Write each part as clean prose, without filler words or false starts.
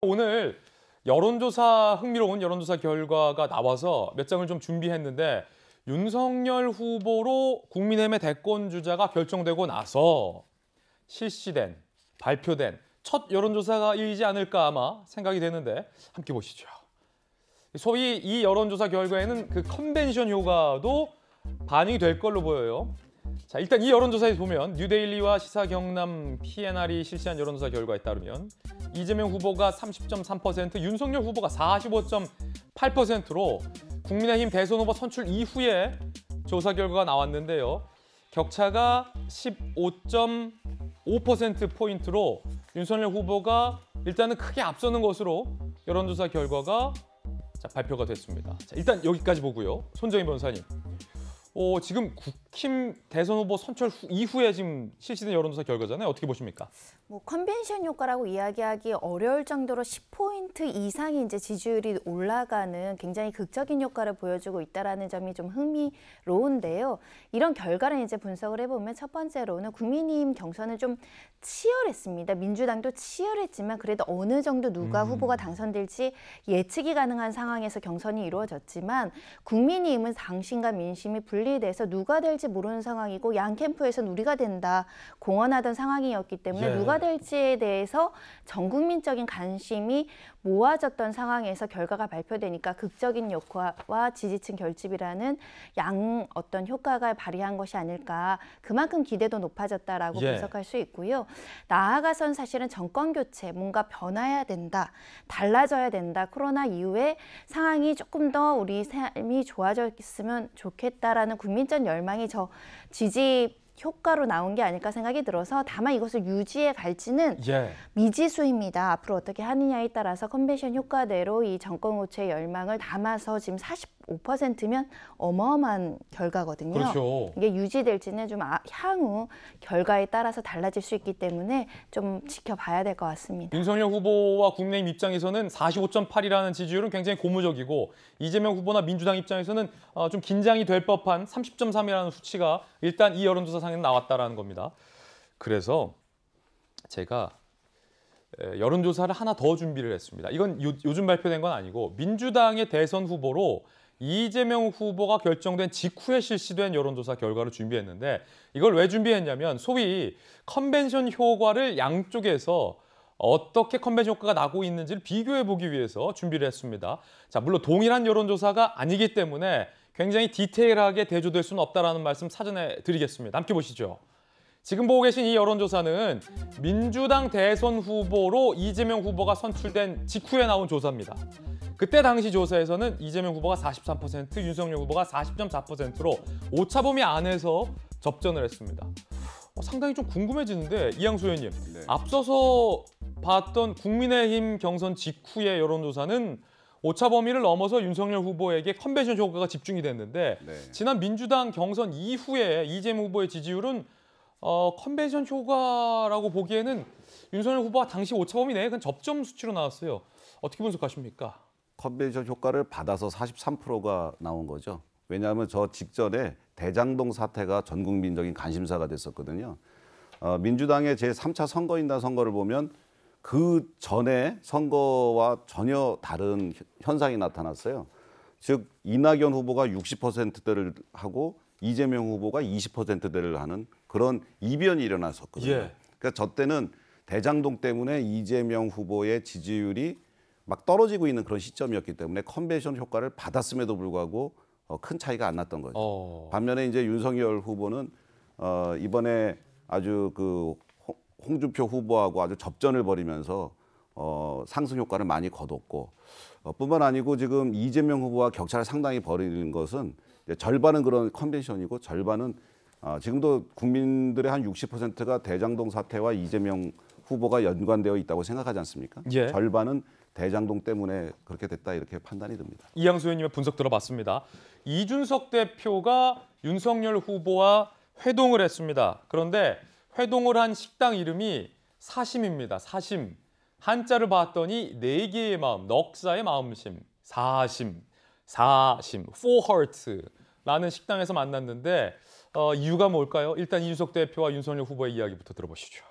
오늘 여론조사, 흥미로운 여론조사 결과가 나와서 몇 장을 좀 준비했는데 윤석열 후보로 국민의힘의 대권 주자가 결정되고 나서 실시된, 발표된 첫 여론조사이지 않을까 아마 생각이 되는데 함께 보시죠. 소위 이 여론조사 결과에는 그 컨벤션 효과도 반영이 될 걸로 보여요. 자, 일단 이 여론조사에 보면 뉴데일리와 시사경남 PNR이 실시한 여론조사 결과에 따르면 이재명 후보가 30.3%, 윤석열 후보가 45.8%로 국민의힘 대선 후보 선출 이후에 조사 결과가 나왔는데요. 격차가 15.5%포인트로 윤석열 후보가 일단은 크게 앞서는 것으로 여론조사 결과가 발표가 됐습니다. 자, 일단 여기까지 보고요. 손정희 변호사님. 지금 국힘 대선 후보 선출 이후에 지금 실시된 여론조사 결과잖아요. 어떻게 보십니까? 컨벤션 효과라고 이야기하기 어려울 정도로 10포인트 이상이 이제 지지율이 올라가는 굉장히 극적인 효과를 보여주고 있다는 점이 좀 흥미로운데요. 이런 결과를 이제 분석을 해보면 첫 번째로는 국민의힘 경선은 좀 치열했습니다. 민주당도 치열했지만 그래도 어느 정도 누가 후보가 당선될지 예측이 가능한 상황에서 경선이 이루어졌지만 국민의힘은 당심과 민심이 분리돼서 누가 될지 모르는 상황이고 양 캠프에서는 우리가 된다 공언하던 상황이었기 때문에 누가 될지에 대해서 전 국민적인 관심이 모아졌던 상황에서 결과가 발표되니까 극적인 효과와 지지층 결집이라는 어떤 효과가 발휘한 것이 아닐까. 그만큼 기대도 높아졌다라고 분석할 수 있고요. 나아가선 사실은 정권 교체, 뭔가 변화해야 된다, 달라져야 된다. 코로나 이후에 상황이 조금 더 우리 삶이 좋아졌으면 좋겠다라는 국민적 열망이 지지 효과로 나온 게 아닐까 생각이 들어서 다만 이것을 유지해 갈지는 미지수입니다. 앞으로 어떻게 하느냐에 따라서 컨벤션 효과대로 이 정권 교체 열망을 담아서 지금 45%면 어마어마한 결과거든요. 그렇죠. 이게 유지될지는 좀 향후 결과에 따라서 달라질 수 있기 때문에 좀 지켜봐야 될 것 같습니다. 윤석열 후보와 국민의힘 입장에서는 45.8이라는 지지율은 굉장히 고무적이고 이재명 후보나 민주당 입장에서는 좀 긴장이 될 법한 30.3이라는 수치가 일단 이 여론조사상에 나왔다라는 겁니다. 그래서 제가 여론조사를 하나 더 준비를 했습니다. 이건 요즘 발표된 건 아니고 민주당의 대선 후보로 이재명 후보가 결정된 직후에 실시된 여론조사 결과를 준비했는데 이걸 왜 준비했냐면 소위 컨벤션 효과를 양쪽에서 어떻게 컨벤션 효과가 나고 있는지를 비교해보기 위해서 준비를 했습니다. 자, 물론 동일한 여론조사가 아니기 때문에 굉장히 디테일하게 대조될 수는 없다는 말씀 사전에 드리겠습니다. 함께 보시죠. 지금 보고 계신 이 여론조사는 민주당 대선 후보로 이재명 후보가 선출된 직후에 나온 조사입니다. 그때 당시 조사에서는 이재명 후보가 43%, 윤석열 후보가 40.4%로 오차범위 안에서 접전을 했습니다. 상당히 좀 궁금해지는데 이양수 의원님, 앞서서 봤던 국민의힘 경선 직후의 여론조사는 오차 범위를 넘어서 윤석열 후보에게 컨벤션 효과가 집중이 됐는데 지난 민주당 경선 이후에 이재명 후보의 지지율은 컨벤션 효과라고 보기에는 윤석열 후보가 당시 오차 범위 내에 접점 수치로 나왔어요. 어떻게 분석하십니까? 컨벤션 효과를 받아서 43%가 나온 거죠. 왜냐하면 저 직전에 대장동 사태가 전 국민적인 관심사가 됐었거든요. 민주당의 제3차 선거인단 선거를 보면 그 전에 선거와 전혀 다른 현상이 나타났어요. 즉 이낙연 후보가 60%대를 하고 이재명 후보가 20%대를 하는 그런 이변이 일어났었거든요. 그러니까 저 때는 대장동 때문에 이재명 후보의 지지율이 막 떨어지고 있는 그런 시점이었기 때문에 컨벤션 효과를 받았음에도 불구하고 큰 차이가 안 났던 거죠. 반면에 이제 윤석열 후보는 이번에 아주 그 홍준표 후보하고 아주 접전을 벌이면서 상승 효과를 많이 거뒀고 뿐만 아니고 지금 이재명 후보와 격차를 상당히 벌이는 것은 절반은 그런 컨벤션이고 절반은 지금도 국민들의 한 60%가 대장동 사태와 이재명 후보가 연관되어 있다고 생각하지 않습니까? 절반은 대장동 때문에 그렇게 됐다 이렇게 판단이 듭니다. 이양수 의원님의 분석 들어봤습니다. 이준석 대표가 윤석열 후보와 회동을 했습니다. 그런데 회동을 한 식당 이름이 사심입니다. 사심. 한자를 봤더니 네 개의 마음, 넉사의 마음심, 사심, Four Hearts라는 식당에서 만났는데 이유가 뭘까요? 일단 이준석 대표와 윤석열 후보의 이야기부터 들어보시죠.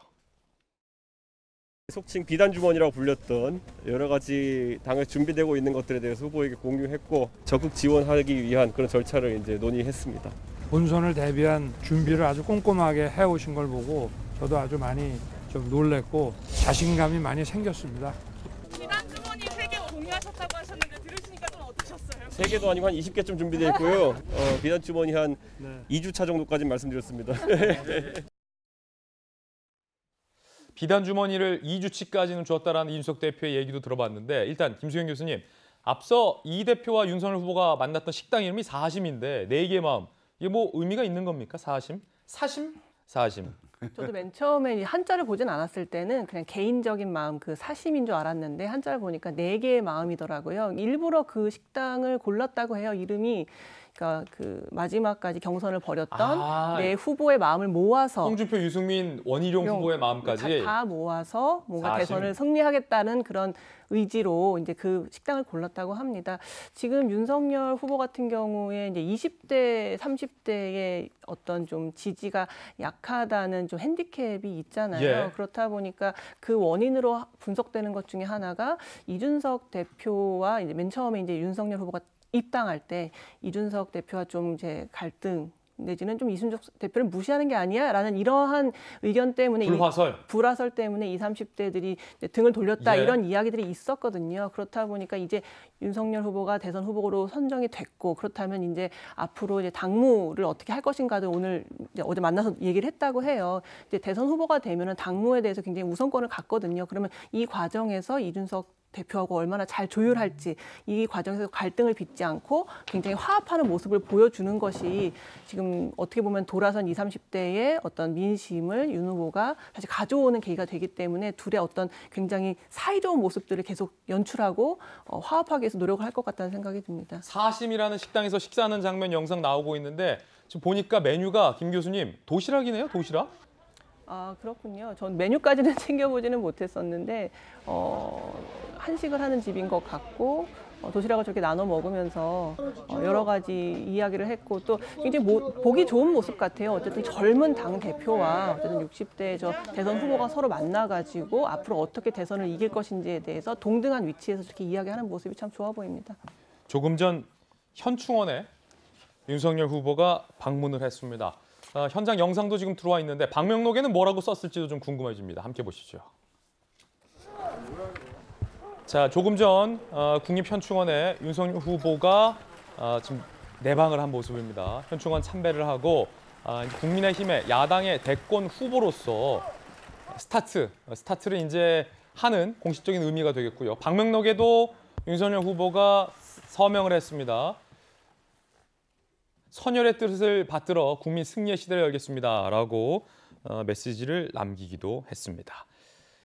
속칭 비단주머니라고 불렸던 여러 가지 당에 준비되고 있는 것들에 대해서 후보에게 공유했고 적극 지원하기 위한 그런 절차를 이제 논의했습니다. 본선을 대비한 준비를 아주 꼼꼼하게 해오신 걸 보고 저도 아주 많이 좀 놀랬고 자신감이 많이 생겼습니다. 비단주머니 3개 공유하셨다고 하셨는데 들으시니까 좀 어떠셨어요? 3개도 아니고 한 20개쯤 준비되어 있고요. 비단주머니 한 네. 2주차 정도까지 말씀드렸습니다. 비단 주머니를 2주치까지는 줬다라는 이준석 대표의 얘기도 들어봤는데 일단 김수현 교수님, 앞서 이 대표와 윤석열 후보가 만났던 식당 이름이 사심인데 4개의 마음, 이게 뭐 의미가 있는 겁니까? 사심? 사심? 사심. 저도 맨 처음에 한자를 보진 않았을 때는 그냥 개인적인 마음, 그 사심인 줄 알았는데 한자를 보니까 4개의 마음이더라고요. 일부러 그 식당을 골랐다고 해요. 이름이 그러니까 그 마지막까지 경선을 벌였던 내 후보의 마음을 모아서 홍준표, 유승민, 원희룡 후보의 마음까지 다 모아서 뭔가 사심. 대선을 승리하겠다는 그런 의지로 이제 그 식당을 골랐다고 합니다. 지금 윤석열 후보 같은 경우에 이제 20대, 30대의 어떤 좀 지지가 약하다는 좀 핸디캡이 있잖아요. 예. 그렇다 보니까 그 원인으로 분석되는 것 중에 하나가 이준석 대표와 이제 맨 처음에 이제 윤석열 후보가 입당할 때 이준석 대표와 좀 이제 갈등 내지는 좀 이준석 대표를 무시하는 게 아니야라는 이러한 의견 때문에 불화설 때문에 20, 30대들이 등을 돌렸다 예. 이런 이야기들이 있었거든요. 그렇다 보니까 이제 윤석열 후보가 대선 후보로 선정이 됐고 그렇다면 이제 앞으로 이제 당무를 어떻게 할 것인가도 오늘 이제 어제 만나서 얘기를 했다고 해요. 이제 대선 후보가 되면은 당무에 대해서 굉장히 우선권을 갖거든요. 그러면 이 과정에서 이준석 대표하고 얼마나 잘 조율할지 이 과정에서 갈등을 빚지 않고 굉장히 화합하는 모습을 보여주는 것이 지금 어떻게 보면 돌아선 20, 30대의 어떤 민심을 윤 후보가 다시 가져오는 계기가 되기 때문에 둘의 어떤 굉장히 사이좋은 모습들을 계속 연출하고 화합하기 위해서 노력을 할 것 같다는 생각이 듭니다. 사심이라는 식당에서 식사하는 장면 영상 나오고 있는데 지금 보니까 메뉴가 김 교수님 도시락이네요, 도시락? 아, 그렇군요. 전 메뉴까지는 챙겨보지는 못했었는데 한식을 하는 집인 것 같고 도시락을 저렇게 나눠 먹으면서 여러 가지 이야기를 했고 또 굉장히 보기 좋은 모습 같아요. 어쨌든 젊은 당 대표와 어쨌든 60대 저 대선 후보가 서로 만나가지고 앞으로 어떻게 대선을 이길 것인지에 대해서 동등한 위치에서 이렇게 이야기하는 모습이 참 좋아 보입니다. 조금 전 현충원에 윤석열 후보가 방문을 했습니다. 현장 영상도 지금 들어와 있는데 방명록에는 뭐라고 썼을지도 좀 궁금해집니다. 함께 보시죠. 자, 조금 전 국립현충원에 윤석열 후보가 지금 내방을 한 모습입니다. 현충원 참배를 하고 이제 국민의힘의 야당의 대권 후보로서 스타트를 이제 하는 공식적인 의미가 되겠고요. 방명록에도 윤석열 후보가 서명을 했습니다. 선열의 뜻을 받들어 국민 승리의 시대를 열겠습니다라고 메시지를 남기기도 했습니다.